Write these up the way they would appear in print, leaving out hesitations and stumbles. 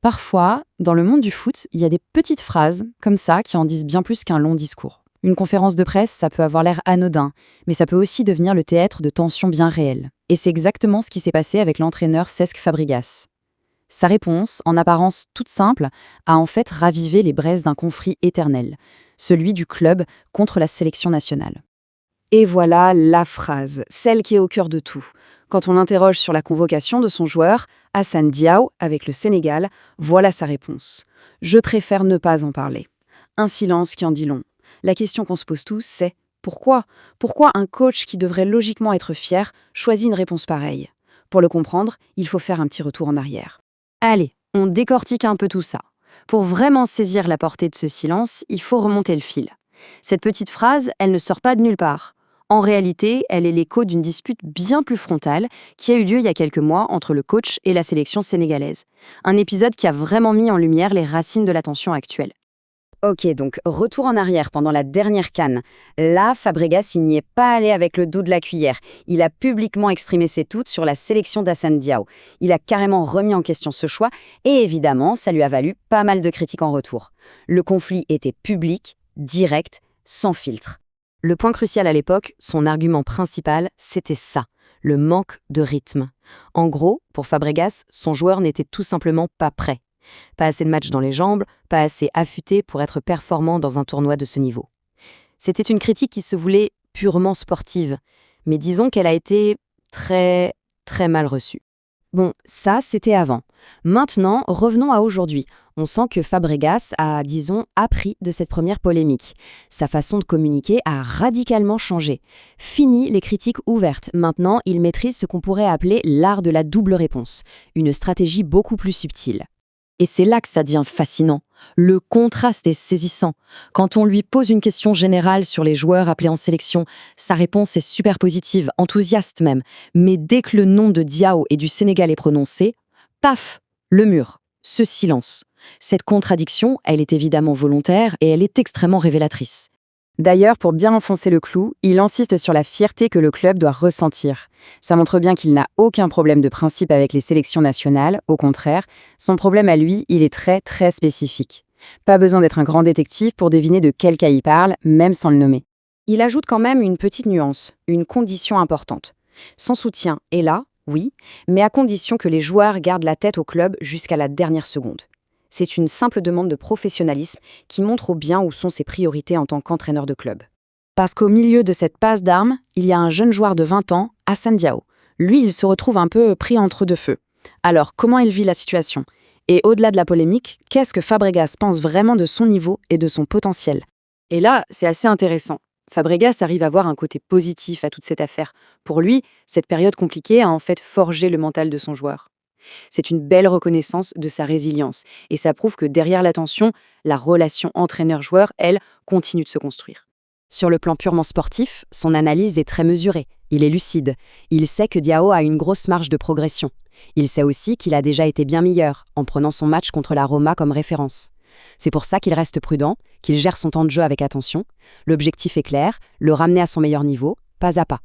Parfois, dans le monde du foot, il y a des petites phrases comme ça qui en disent bien plus qu'un long discours. Une conférence de presse, ça peut avoir l'air anodin, mais ça peut aussi devenir le théâtre de tensions bien réelles. Et c'est exactement ce qui s'est passé avec l'entraîneur Cesc Fabregas. Sa réponse, en apparence toute simple, a en fait ravivé les braises d'un conflit éternel, celui du club contre la sélection nationale. Et voilà la phrase, celle qui est au cœur de tout. Quand on l'interroge sur la convocation de son joueur, Hassan Diao, avec le Sénégal, voilà sa réponse. « Je préfère ne pas en parler ». Un silence qui en dit long. La question qu'on se pose tous, c'est pourquoi ? Pourquoi un coach qui devrait logiquement être fier choisit une réponse pareille ? Pour le comprendre, il faut faire un petit retour en arrière. Allez, on décortique un peu tout ça. Pour vraiment saisir la portée de ce silence, il faut remonter le fil. Cette petite phrase, elle ne sort pas de nulle part. En réalité, elle est l'écho d'une dispute bien plus frontale qui a eu lieu il y a quelques mois entre le coach et la sélection sénégalaise. Un épisode qui a vraiment mis en lumière les racines de la tension actuelle. Ok, donc retour en arrière pendant la dernière CAN. Là, Fabregas n'y est pas allé avec le dos de la cuillère. Il a publiquement exprimé ses doutes sur la sélection d'Hassane Diao. Il a carrément remis en question ce choix et évidemment, ça lui a valu pas mal de critiques en retour. Le conflit était public, direct, sans filtre. Le point crucial à l'époque, son argument principal, c'était ça, le manque de rythme. En gros, pour Fabregas, son joueur n'était tout simplement pas prêt. Pas assez de matchs dans les jambes, pas assez affûté pour être performant dans un tournoi de ce niveau. C'était une critique qui se voulait purement sportive, mais disons qu'elle a été très mal reçue. Bon, ça, c'était avant. Maintenant, revenons à aujourd'hui. On sent que Fabregas a, disons, appris de cette première polémique. Sa façon de communiquer a radicalement changé. Fini les critiques ouvertes. Maintenant, il maîtrise ce qu'on pourrait appeler l'art de la double réponse, une stratégie beaucoup plus subtile. Et c'est là que ça devient fascinant. Le contraste est saisissant. Quand on lui pose une question générale sur les joueurs appelés en sélection, sa réponse est super positive, enthousiaste même. Mais dès que le nom de Diao et du Sénégal est prononcé, paf, le mur, ce silence. Cette contradiction, elle est évidemment volontaire et elle est extrêmement révélatrice. D'ailleurs, pour bien enfoncer le clou, il insiste sur la fierté que le club doit ressentir. Ça montre bien qu'il n'a aucun problème de principe avec les sélections nationales, au contraire, son problème à lui, il est très spécifique. Pas besoin d'être un grand détective pour deviner de quel cas il parle, même sans le nommer. Il ajoute quand même une petite nuance, une condition importante. Son soutien est là, oui, mais à condition que les joueurs gardent la tête au club jusqu'à la dernière seconde. C'est une simple demande de professionnalisme qui montre au bien où sont ses priorités en tant qu'entraîneur de club. Parce qu'au milieu de cette passe d'armes, il y a un jeune joueur de 20 ans, Hassan Diao. Lui, il se retrouve un peu pris entre deux feux. Alors, comment il vit la situation ? Et au-delà de la polémique, qu'est-ce que Fabregas pense vraiment de son niveau et de son potentiel ? Et là, c'est assez intéressant. Fabregas arrive à voir un côté positif à toute cette affaire. Pour lui, cette période compliquée a en fait forgé le mental de son joueur. C'est une belle reconnaissance de sa résilience et ça prouve que derrière la tension, la relation entraîneur-joueur, elle, continue de se construire. Sur le plan purement sportif, son analyse est très mesurée. Il est lucide. Il sait que Diao a une grosse marge de progression. Il sait aussi qu'il a déjà été bien meilleur en prenant son match contre la Roma comme référence. C'est pour ça qu'il reste prudent, qu'il gère son temps de jeu avec attention. L'objectif est clair, le ramener à son meilleur niveau, pas à pas.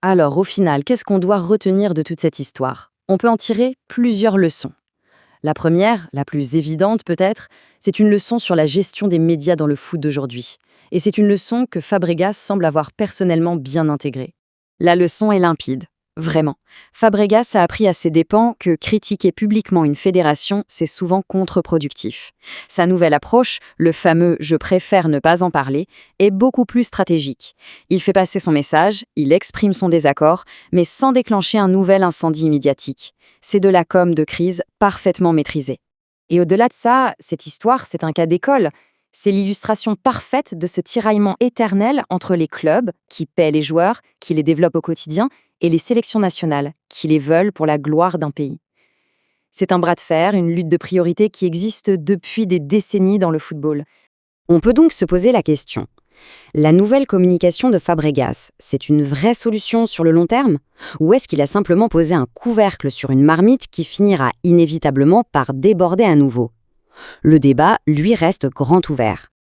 Alors, au final, qu'est-ce qu'on doit retenir de toute cette histoire ? On peut en tirer plusieurs leçons. La première, la plus évidente peut-être, c'est une leçon sur la gestion des médias dans le foot d'aujourd'hui. Et c'est une leçon que Fabregas semble avoir personnellement bien intégrée. La leçon est limpide, vraiment. Fabregas a appris à ses dépens que critiquer publiquement une fédération, c'est souvent contre-productif. Sa nouvelle approche, le fameux « je préfère ne pas en parler », est beaucoup plus stratégique. Il fait passer son message, il exprime son désaccord, mais sans déclencher un nouvel incendie médiatique. C'est de la com de crise parfaitement maîtrisée. Et au-delà de ça, cette histoire, c'est un cas d'école. C'est l'illustration parfaite de ce tiraillement éternel entre les clubs, qui paient les joueurs, qui les développent au quotidien, et les sélections nationales, qui les veulent pour la gloire d'un pays. C'est un bras de fer, une lutte de priorité qui existe depuis des décennies dans le football. On peut donc se poser la question. La nouvelle communication de Fabregas, c'est une vraie solution sur le long terme ? Ou est-ce qu'il a simplement posé un couvercle sur une marmite qui finira inévitablement par déborder à nouveau ? Le débat, lui, reste grand ouvert.